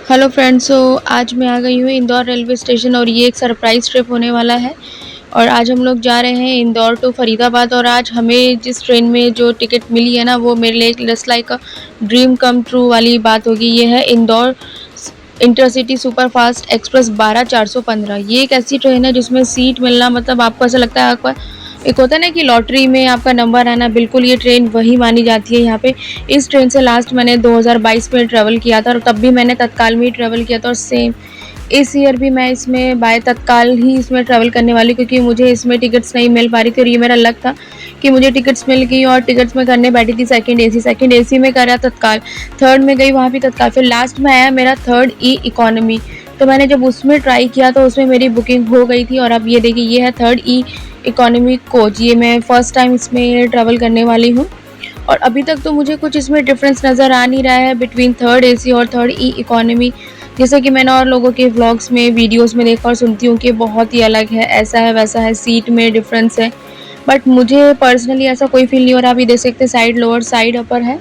Hello friends. आज मैं आ गई हूँ इंदौर रेलवे स्टेशन और ये एक सरप्राइज़ ट्रिप होने वाला है। और आज हम लोग जा रहे हैं इंदौर टू फरीदाबाद। और आज हमें जिस ट्रेन में जो टिकट मिली है ना, वो मेरे लिए just like a dream come true वाली बात होगी। ये है इंदौर इंटरसिटी सुपरफास्ट एक्सप्रेस 12415। ये एक ऐसी ट्रेन है जिसमें सीट मिलना मतलब आपको ऐसा लगता है आपका एक होता है ना कि लॉटरी में आपका नंबर आना, बिल्कुल ये ट्रेन वही मानी जाती है यहाँ पे। इस ट्रेन से लास्ट मैंने 2022 में ट्रैवल किया था और तब भी मैंने तत्काल में ही ट्रैवल किया था। और सेम इस ईयर भी मैं इसमें बाय तत्काल ही इसमें ट्रैवल करने वाली, क्योंकि मुझे इसमें टिकट्स नहीं मिल पा रही थी। और ये मेरा लक था कि मुझे टिकट्स मिल गई और टिकट्स में करने बैठी थी सेकंड एसी में करा तत्काल, थर्ड में गई वहाँ भी तत्काल, फिर लास्ट में आया मेरा थर्ड ई इकोनॉमी। तो मैंने जब उसमें ट्राई किया तो उसमें मेरी बुकिंग हो गई थी। और अब ये देखिए, ये है थर्ड ई इकोनॉमी कोच। ये मैं फ़र्स्ट टाइम इसमें ट्रैवल करने वाली हूँ और अभी तक तो मुझे कुछ इसमें डिफरेंस नज़र आ नहीं रहा है बिटवीन थर्ड एसी और थर्ड ई इकोनॉमी। जैसे कि मैंने और लोगों के व्लॉग्स में, वीडियोस में देखा और सुनती हूँ कि बहुत ही अलग है, ऐसा है वैसा है, सीट में डिफरेंस है। बट मुझे पर्सनली ऐसा कोई फील नहीं हो रहा। आप ये देख सकते हैं, साइड लोअर साइड अपर है,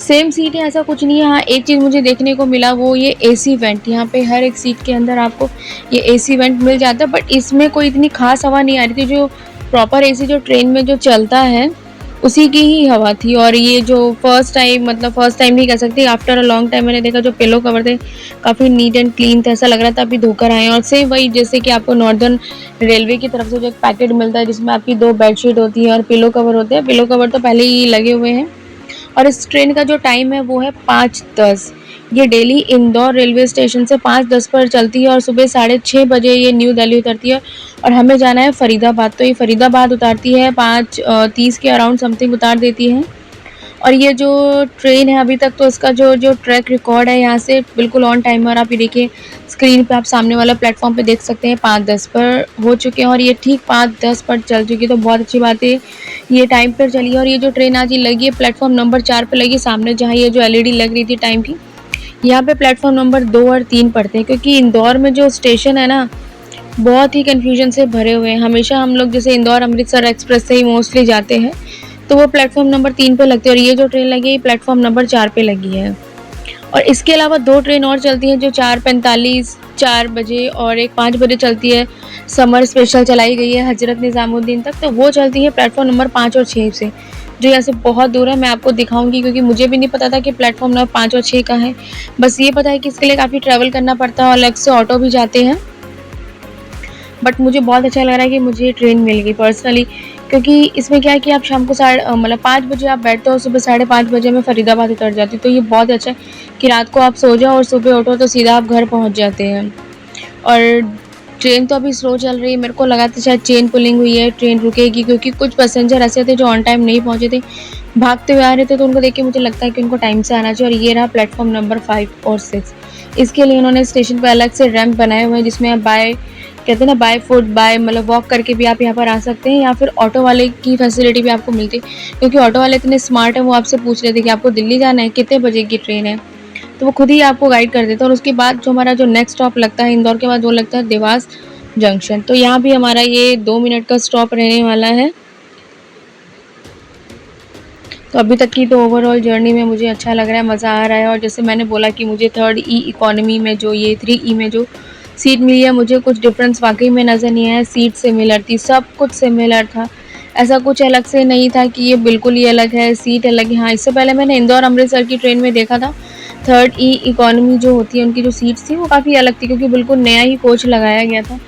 सेम सीट है, ऐसा कुछ नहीं है। हाँ, एक चीज़ मुझे देखने को मिला वो ये एसी वेंट, यहाँ पे हर एक सीट के अंदर आपको ये एसी वेंट मिल जाता है। बट इसमें कोई इतनी खास हवा नहीं आ रही थी। जो प्रॉपर एसी जो ट्रेन में जो चलता है उसी की ही हवा थी। और ये जो फर्स्ट टाइम, मतलब फर्स्ट टाइम नहीं कह सकती, आफ्टर अ लॉन्ग टाइम मैंने देखा जो पिलो कवर थे काफ़ी नीट एंड क्लीन थे, ऐसा लग रहा था अभी धोकर आए हैं। और सेम वही जैसे कि आपको नॉर्दर्न रेलवे की तरफ से जो एक पैकेट मिलता है जिसमें आपकी 2 बेडशीट होती है और पिलो कवर होते हैं। पिलो कवर तो पहले ही लगे हुए हैं। और इस ट्रेन का जो टाइम है वो है 5:10। ये डेली इंदौर रेलवे स्टेशन से 5:10 पर चलती है और सुबह 6:30 बजे ये न्यू दिल्ली उतरती है। और हमें जाना है फरीदाबाद, तो ये फरीदाबाद उतारती है 5:30 के अराउंड समथिंग उतार देती है। और ये जो ट्रेन है अभी तक तो इसका जो जो ट्रैक रिकॉर्ड है यहाँ से बिल्कुल ऑन टाइम है। और आप ये देखिए स्क्रीन पे, आप सामने वाला प्लेटफॉर्म पे देख सकते हैं 5:10 पर हो चुके हैं और ये ठीक 5:10 पर चल चुकी है। तो बहुत अच्छी बात है, ये टाइम पर चली है। और ये जो ट्रेन आज ये लगी है प्लेटफॉर्म नंबर 4 पे लगी, सामने जहाँ ये जो एलईडी लग रही थी टाइम की, यहाँ पे प्लेटफॉर्म नंबर 2 और 3 पड़ते हैं। क्योंकि इंदौर में जो स्टेशन है ना, बहुत ही कन्फ्यूजन से भरे हुए हैं। हमेशा हम लोग जैसे इंदौर अमृतसर एक्सप्रेस से ही मोस्टली जाते हैं, तो वो प्लेटफॉर्म नंबर 3 पे लगती है। और ये जो ट्रेन लगी है प्लेटफॉर्म नंबर 4 पे लगी है। और इसके अलावा 2 ट्रेन और चलती हैं जो 4:45 4 बजे और एक 5 बजे चलती है। समर स्पेशल चलाई गई है हज़रत निज़ामुद्दीन तक, तो वो चलती है प्लेटफॉर्म नंबर 5 और 6 से, जो यहाँ से बहुत दूर है। मैं आपको दिखाऊंगी क्योंकि मुझे भी नहीं पता था कि प्लेटफॉर्म नंबर 5 और 6 का है। बस ये पता है कि इसके लिए काफ़ी ट्रैवल करना पड़ता है और अलग से ऑटो भी जाते हैं। बट मुझे बहुत अच्छा लग रहा है कि मुझे ये ट्रेन मिल गई पर्सनली। क्योंकि इसमें क्या है कि आप शाम को मतलब 5 बजे आप बैठते हो, सुबह 5:30 बजे मैं फरीदाबाद उतर जाती हूँ। तो ये बहुत अच्छा है कि रात को आप सो जाओ और सुबह उठो तो सीधा आप घर पहुँच जाते हैं। और ट्रेन तो अभी स्लो चल रही है, मेरे को लगा था शायद चेन पुलिंग हुई है, ट्रेन रुकेगी, क्योंकि कुछ पैसेंजर ऐसे थे जो ऑन टाइम नहीं पहुँचे थे, भागते हुए आ रहे थे। तो उनको देख के मुझे लगता है कि उनको टाइम से आना चाहिए। और ये रहा प्लेटफॉर्म नंबर 5 और 6। इसके लिए उन्होंने स्टेशन पर अलग से रैंप बनाए हुए हैं जिसमें आप बाय कहते हैं ना, बाय फुट बाय मतलब वॉक करके भी आप यहाँ पर आ सकते हैं, या फिर ऑटो वाले की फैसिलिटी भी आपको मिलती है। क्योंकि ऑटो वाले इतने स्मार्ट हैं, वो आपसे पूछ लेते कि आपको दिल्ली जाना है, कितने बजे की ट्रेन है, तो वो खुद ही आपको गाइड कर देता है। और उसके बाद जो हमारा जो नेक्स्ट स्टॉप लगता है इंदौर के बाद, वो लगता है देवास जंक्शन। तो यहाँ भी हमारा ये 2 मिनट का स्टॉप रहने वाला है। तो अभी तक की तो ओवरऑल जर्नी में मुझे अच्छा लग रहा है, मज़ा आ रहा है। और जैसे मैंने बोला कि मुझे थर्ड ई इकोनॉमी में जो ये 3 ई में जो सीट मिली है, मुझे कुछ डिफरेंस वाकई में नज़र नहीं आया। सीट सिमिलर थी, सब कुछ सिमिलर था, ऐसा कुछ अलग से नहीं था कि ये बिल्कुल ही अलग है, सीट अलग है। हाँ, इससे पहले मैंने इंदौर अमृतसर की ट्रेन में देखा था, थर्ड ई इकोनॉमी जो होती है उनकी जो सीट्स थी वो काफ़ी अलग थी, क्योंकि बिल्कुल नया ही कोच लगाया गया था।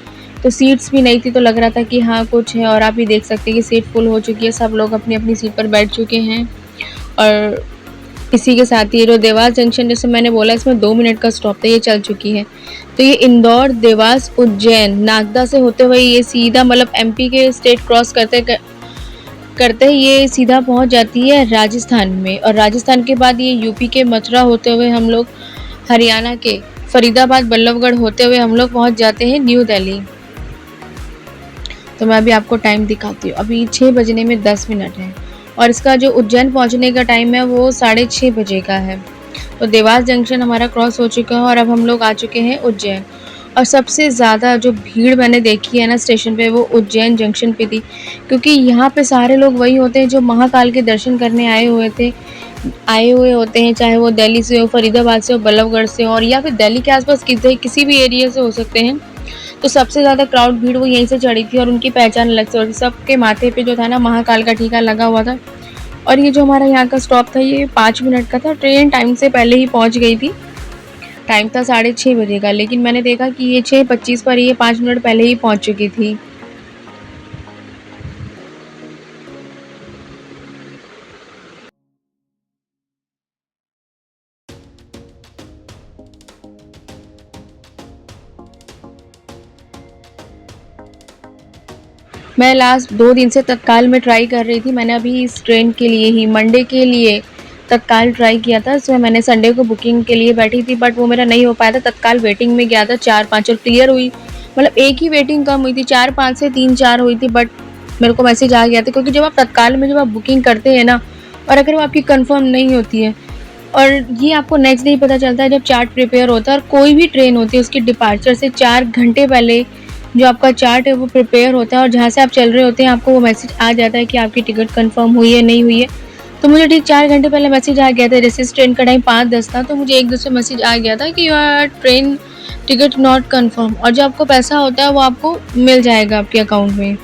तो सीट्स भी नहीं थी, तो लग रहा था कि हाँ कुछ है। और आप भी देख सकते हैं कि सीट फुल हो चुकी है, सब लोग अपनी अपनी सीट पर बैठ चुके हैं। और इसी के साथ ये जो देवास जंक्शन, जैसे मैंने बोला, इसमें 2 मिनट का स्टॉप था, ये चल चुकी है। तो ये इंदौर, देवास, उज्जैन, नागदा से होते हुए ये सीधा मतलब एमपी के स्टेट क्रॉस करते ही ये सीधा पहुंच जाती है राजस्थान में। और राजस्थान के बाद ये यूपी के मथुरा होते हुए हम लोग हरियाणा के फरीदाबाद बल्लभगढ़ होते हुए हम लोग पहुंच जाते हैं न्यू दिल्ली। तो मैं अभी आपको टाइम दिखाती हूँ। अभी 6 बजने में 10 मिनट है और इसका जो उज्जैन पहुंचने का टाइम है वो 6:30 बजे का है। तो देवास जंक्शन हमारा क्रॉस हो चुका है और अब हम लोग आ चुके हैं उज्जैन। और सबसे ज़्यादा जो भीड़ मैंने देखी है ना स्टेशन पे, वो उज्जैन जंक्शन पे थी, क्योंकि यहाँ पे सारे लोग वही होते हैं जो महाकाल के दर्शन करने आए हुए थे। आए हुए होते हैं, चाहे वो दिल्ली से हो, फरीदाबाद से हो, बल्लभगढ़ से हो और या फिर दिल्ली के आस-पास किसी भी एरिया से हो सकते हैं। तो सबसे ज़्यादा क्राउड भीड़ वो यहीं से चढ़ी थी और उनकी पहचान अलग से हो रही, सबके माथे पे जो था ना महाकाल का टीका लगा हुआ था। और ये जो हमारा यहाँ का स्टॉप था ये 5 मिनट का था, ट्रेन टाइम से पहले ही पहुँच गई थी। टाइम था 6:30 बजे का, लेकिन मैंने देखा कि ये 6:25 पर ये 5 मिनट पहले ही पहुँच चुकी थी। मैं लास्ट 2 दिन से तत्काल में ट्राई कर रही थी। मैंने अभी इस ट्रेन के लिए ही मंडे के लिए तत्काल ट्राई किया था। इसमें मैंने संडे को बुकिंग के लिए बैठी थी बट वो मेरा नहीं हो पाया था। तत्काल वेटिंग में गया था 4-5 और क्लियर हुई, मतलब एक ही वेटिंग कम हुई थी, 4-5 से 3-4 हुई थी बट मेरे को मैसेज आ गया था। क्योंकि जब आप तत्काल में जब आप बुकिंग करते हैं ना और अगर वो आपकी कन्फर्म नहीं होती है और ये आपको नेक्स्ट डे ही पता चलता है जब चार्ट प्रिपेयर होता है और कोई भी ट्रेन होती है उसकी डिपार्चर से 4 घंटे पहले जो आपका चार्ट है वो प्रिपेयर होता है और जहाँ से आप चल रहे होते हैं आपको वो मैसेज आ जाता है कि आपकी टिकट कंफर्म हुई है नहीं हुई है। तो मुझे ठीक 4 घंटे पहले मैसेज आ गया था, जैसे इस ट्रेन का टाइम 5:10 था तो मुझे 1-2 से मैसेज आ गया था कि your train ticket not confirm और जो आपको पैसा होता है वो आपको मिल जाएगा आपके अकाउंट में।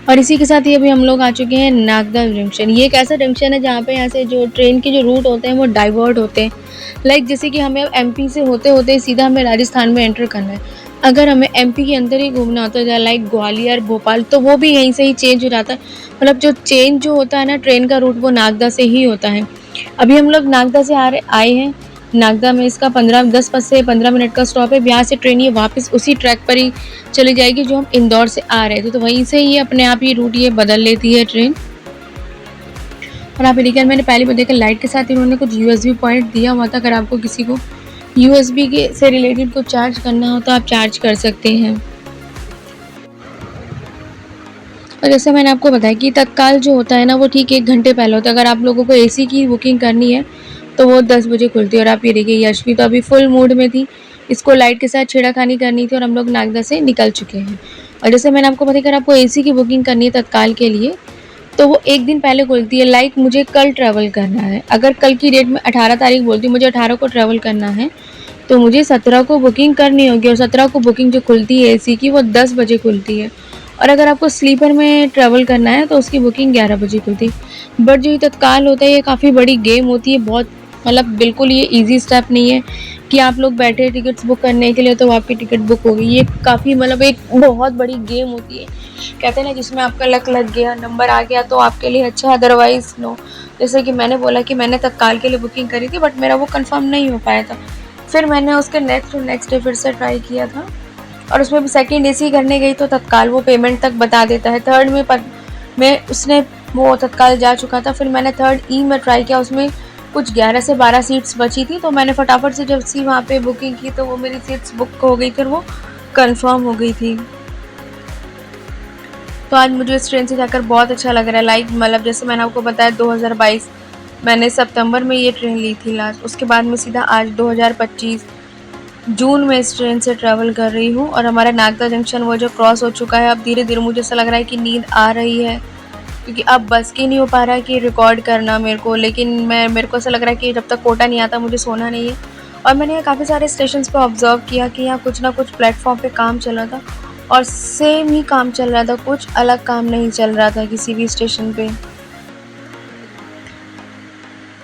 और इसी के साथ ही अभी हम लोग आ चुके हैं नागदा जंक्शन। ये एक ऐसा जंक्शन है जहाँ पे यहाँ से जो ट्रेन के जो रूट होते हैं वो डाइवर्ट होते हैं। लाइक जैसे कि हमें अब एमपी से होते होते सीधा हमें राजस्थान में एंटर करना है। अगर हमें एमपी के अंदर ही घूमना होता है लाइक ग्वालियर भोपाल तो वो भी यहीं से ही चेंज हो जाता है। मतलब जो चेंज जो होता है ना ट्रेन का रूट वो नागदा से ही होता है। अभी हम लोग नागदा से आए हैं। नागदा में इसका 10 से 15 मिनट का स्टॉप है। यहाँ से ट्रेन ये वापस उसी ट्रैक पर ही चली जाएगी जो हम इंदौर से आ रहे थे, तो वहीं से ही अपने आप ही रूट ये बदल लेती है ट्रेन। और आप देखिए मैंने पहले भी देखा लाइट के साथ इन्होंने कुछ यूएसबी पॉइंट दिया हुआ था। अगर आपको किसी को यूएसबी के से रिलेटेड कुछ चार्ज करना हो तो आप चार्ज कर सकते हैं। और जैसे मैंने आपको बताया कि तत्काल जो होता है ना वो ठीक 1 घंटे पहले होता है। अगर आप लोगों को एसी की बुकिंग करनी है तो वो 10 बजे खुलती है। और आप ये देखिए यशवी तो अभी फुल मूड में थी, इसको लाइट के साथ छेड़खानी करनी थी और हम लोग नागदा से निकल चुके हैं। और जैसे मैंने आपको बताया अगर आपको एसी की बुकिंग करनी है तत्काल के लिए तो वो 1 दिन पहले खुलती है। लाइक मुझे कल ट्रैवल करना है, अगर कल की डेट में 18 तारीख बोलती हूँ, मुझे 18 को ट्रैवल करना है तो मुझे 17 को बुकिंग करनी होगी। और 17 को बुकिंग जो खुलती है एसी की वो 10 बजे खुलती है। और अगर आपको स्लीपर में ट्रैवल करना है तो उसकी बुकिंग 11 बजे खुलती है। बट जो ये तत्काल होता है ये काफ़ी बड़ी गेम होती है, बहुत मतलब बिल्कुल ये ईजी स्टेप नहीं है कि आप लोग बैठे टिकट्स बुक करने के लिए तो आपकी टिकट बुक होगी। ये काफ़ी मतलब एक बहुत बड़ी गेम होती है। कहते हैं ना जिसमें आपका लक लग गया, नंबर आ गया तो आपके लिए अच्छा, अदरवाइज़ नो। जैसे कि मैंने बोला कि मैंने तत्काल के लिए बुकिंग करी थी बट मेरा वो कंफर्म नहीं हो पाया था। फिर मैंने उसके नेक्स्ट डे फिर से ट्राई किया था और उसमें भी सेकंड एसी करने गई तो तत्काल वो पेमेंट तक बता देता है। थर्ड में उसने वो तत्काल जा चुका था। फिर मैंने थर्ड ई में ट्राई किया, उसमें कुछ 11 से 12 सीट्स बची थी तो मैंने फटाफट से जब सी वहाँ पे बुकिंग की तो वो मेरी सीट्स बुक हो गई, फिर वो कंफर्म हो गई थी। तो आज मुझे इस ट्रेन से जाकर बहुत अच्छा लग रहा है। लाइक मतलब जैसे मैंने आपको बताया 2022 मैंने सितंबर में ये ट्रेन ली थी लास्ट, उसके बाद में सीधा आज 2025 जून में इस ट्रेन से ट्रैवल कर रही हूँ। और हमारा नागदा जंक्शन वो जो क्रॉस हो चुका है, अब धीरे धीरे मुझे ऐसा लग रहा है कि नींद आ रही है क्योंकि अब बस की नहीं हो पा रहा है कि रिकॉर्ड करना मेरे को। लेकिन मेरे को ऐसा लग रहा है कि जब तक कोटा नहीं आता मुझे सोना नहीं है। और मैंने यहाँ काफ़ी सारे स्टेशन पे ऑब्जर्व किया कि यहाँ कुछ ना कुछ प्लेटफॉर्म पे काम चल रहा था और सेम ही काम चल रहा था, कुछ अलग काम नहीं चल रहा था किसी भी स्टेशन पे।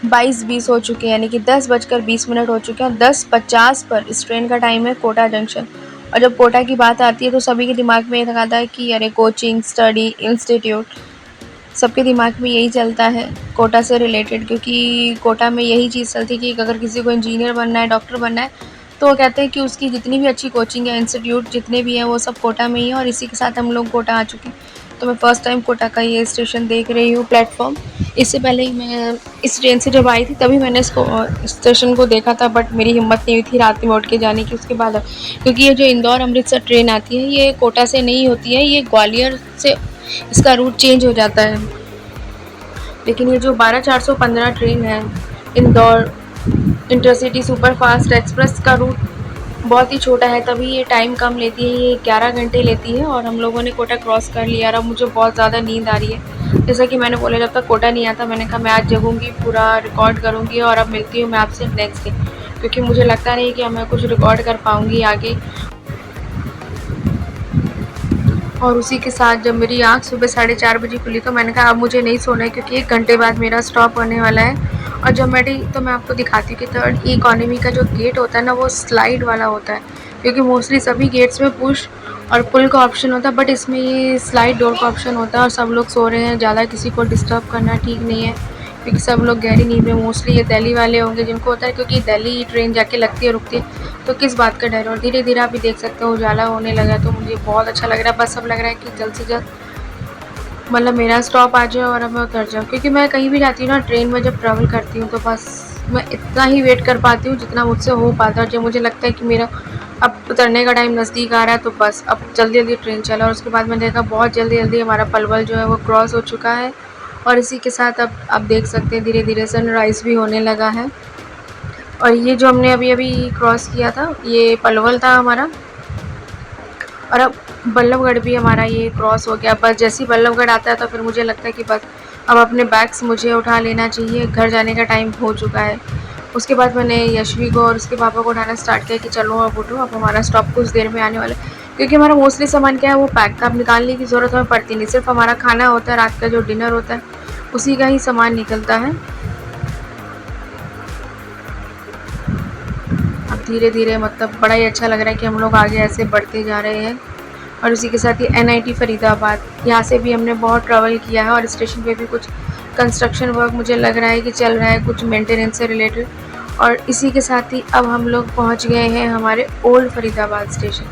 22:20 हो चुके हैं, यानी कि 10:20 हो चुके हैं। 10:50 पर इस ट्रेन का टाइम है कोटा जंक्शन। और जब कोटा की बात आती है तो सभी के दिमाग में ये आता है कि अरे कोचिंग स्टडी इंस्टीट्यूट, सबके दिमाग में यही चलता है कोटा से रिलेटेड। क्योंकि कोटा में यही चीज़ चलती है कि अगर किसी को इंजीनियर बनना है, डॉक्टर बनना है तो वो कहते हैं कि उसकी जितनी भी अच्छी कोचिंग या इंस्टीट्यूट जितने भी हैं वो सब कोटा में ही है। और इसी के साथ हम लोग कोटा आ चुके हैं। तो मैं फ़र्स्ट टाइम कोटा का ये स्टेशन देख रही हूँ, प्लेटफॉर्म। इससे पहले ही मैं इस ट्रेन से जब आई थी तभी मैंने इसको स्टेशन को देखा था बट मेरी हिम्मत नहीं हुई थी रात में उठ के जाने की उसके बाद। क्योंकि ये जो इंदौर अमृतसर ट्रेन आती है ये कोटा से नहीं होती है, ये ग्वालियर से इसका रूट चेंज हो जाता है। लेकिन ये जो 12415 ट्रेन है इंदौर इंटरसिटी सुपरफास्ट एक्सप्रेस का रूट बहुत ही छोटा है, तभी ये टाइम कम लेती है। ये 11 घंटे लेती है और हम लोगों ने कोटा क्रॉस कर लिया और अब मुझे बहुत ज़्यादा नींद आ रही है। जैसा कि मैंने बोला जब तक कोटा नहीं आता, मैंने कहा मैं आज जगूंगी, पूरा रिकॉर्ड करूंगी और अब मिलती हूँ मैं आपसे नेक्स्ट डे, क्योंकि मुझे लगता नहीं कि मैं कुछ रिकॉर्ड कर पाऊंगी आगे। और उसी के साथ जब मेरी आँख सुबह 4:30 बजे खुली तो मैंने कहा अब मुझे नहीं सोना है, क्योंकि 1 घंटे बाद मेरा स्टॉप होने वाला है। और जब तो मैं आपको दिखाती हूँ कि थर्ड इकोनॉमी का जो गेट होता है ना, वो स्लाइड वाला होता है, क्योंकि मोस्टली सभी गेट्स में पुश और पुल का ऑप्शन होता है, बट इसमें ये स्लाइड डोर का ऑप्शन होता है। और सब लोग सो रहे हैं, ज़्यादा किसी को डिस्टर्ब करना ठीक नहीं है, क्योंकि सब लोग गहरी नींद में, मोस्टली ये दिल्ली वाले होंगे जिनको होता है, क्योंकि दिल्ली ट्रेन जाके लगती है रुकती है, तो किस बात का डर है। और धीरे धीरे आप भी देख सकते हो उजाला होने लगा, तो मुझे बहुत अच्छा लग रहा है। बस अब लग रहा है कि जल्द से जल्द मतलब मेरा स्टॉप आ जाए और अब मैं उतर जाऊँ, क्योंकि मैं कहीं भी जाती हूँ ना ट्रेन में, जब ट्रैवल करती हूँ तो बस मैं इतना ही वेट कर पाती हूँ जितना मुझसे हो पाता है। और जब मुझे लगता है कि मेरा अब उतरने का टाइम नज़दीक आ रहा है, तो बस अब जल्दी जल्दी ट्रेन चला। और उसके बाद मैंने देखा बहुत जल्दी जल्दी हमारा पलवल जो है वो क्रॉस हो चुका है। और इसी के साथ अब आप देख सकते हैं धीरे धीरे सनराइज़ भी होने लगा है। और ये जो हमने अभी अभी क्रॉस किया था, ये पलवल था हमारा, और अब बल्लभगढ़ भी हमारा ये क्रॉस हो गया। बस जैसे ही बल्लभगढ़ आता है तो फिर मुझे लगता है कि बस अब अपने बैग्स मुझे उठा लेना चाहिए, घर जाने का टाइम हो चुका है। उसके बाद मैंने यशवी को और उसके पापा को उठाना स्टार्ट किया कि चलो अब उठो, अब हमारा स्टॉप कुछ देर में आने वाला है, क्योंकि हमारा मोस्टली सामान क्या है वो पैक था, अब निकालने की ज़रूरत हमें पड़ती नहीं, सिर्फ हमारा खाना होता है, रात का जो डिनर होता है उसी का ही सामान निकलता है। अब धीरे धीरे मतलब बड़ा ही अच्छा लग रहा है कि हम लोग आगे ऐसे बढ़ते जा रहे हैं। और उसी के साथ ही NIT फरीदाबाद, यहाँ से भी हमने बहुत ट्रैवल किया है, और स्टेशन पे भी कुछ कंस्ट्रक्शन वर्क मुझे लग रहा है कि चल रहा है, कुछ मेंटेनेंस से रिलेटेड। और इसी के साथ ही अब हम लोग पहुँच गए हैं हमारे ओल्ड फरीदाबाद स्टेशन।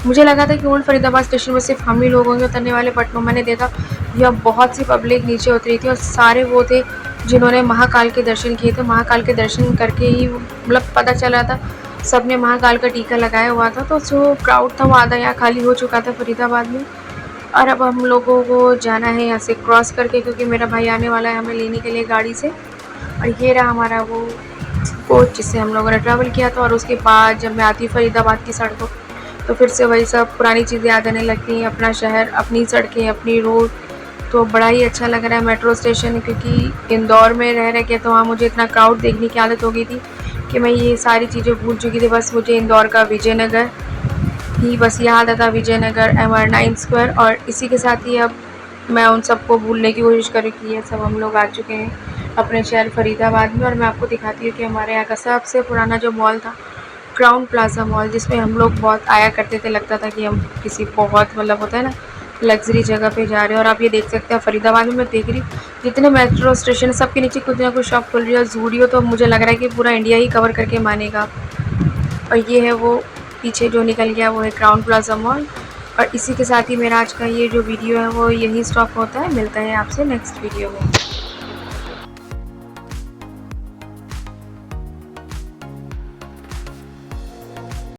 मुझे लगा था कि ओल्ड फरीदाबाद स्टेशन में सिर्फ हम ही लोग होंगे उतरने वाले, बट मैंने देखा यह बहुत सी पब्लिक नीचे उतरी थी, और सारे वो थे जिन्होंने महाकाल के दर्शन किए थे। महाकाल के दर्शन करके ही मतलब पता चला था, सबने महाकाल का टीका लगाया हुआ था, तो जो क्राउड था वो आधा यहाँ खाली हो चुका था फरीदाबाद में। और अब हम लोगों को जाना है यहाँ से क्रॉस करके, क्योंकि मेरा भाई आने वाला है हमें लेने के लिए गाड़ी से। और ये रहा हमारा वो कोच जिससे हम लोगों ने ट्रैवल किया था। और उसके बाद जब मैं आती हूँ फरीदाबाद की सड़कों, तो फिर से वही सब पुरानी चीज़ें याद आने लगती हैं, अपना शहर, अपनी सड़कें, अपनी रोड। तो बड़ा ही अच्छा लग रहा है मेट्रो स्टेशन, क्योंकि इंदौर में रह रह के तो वहाँ मुझे इतना क्राउड देखने की आदत हो गई थी कि मैं ये सारी चीज़ें भूल चुकी थी। बस मुझे इंदौर का विजयनगर ही बस याद आता, विजयनगर, MR9 स्क्वायर। और इसी के साथ ही अब मैं उन सबको भूलने की कोशिश करूँ कि ये सब हम लोग आ चुके हैं अपने शहर फरीदाबाद में। और मैं आपको दिखाती हूँ कि हमारे यहाँ का सबसे पुराना जो मॉल था, क्राउन प्लाजा मॉल, जिसमें हम लोग बहुत आया करते थे, लगता था कि हम किसी बहुत मतलब होता है ना लग्जरी जगह पे जा रहे हैं। और आप ये देख सकते हैं फरीदाबाद में मैं देख रही हूँ जितने मेट्रो स्टेशन सबके नीचे कुछ ना कुछ शॉप खुल रही है। जूडियो तो मुझे लग रहा है कि पूरा इंडिया ही कवर करके मानेगा। और ये है वो पीछे जो निकल गया, वो है क्राउन प्लाजा मॉल। और इसी के साथ ही मेरा आज का ये जो वीडियो है वो यहीं स्टॉप होता है। मिलता है आपसे नेक्स्ट वीडियो में।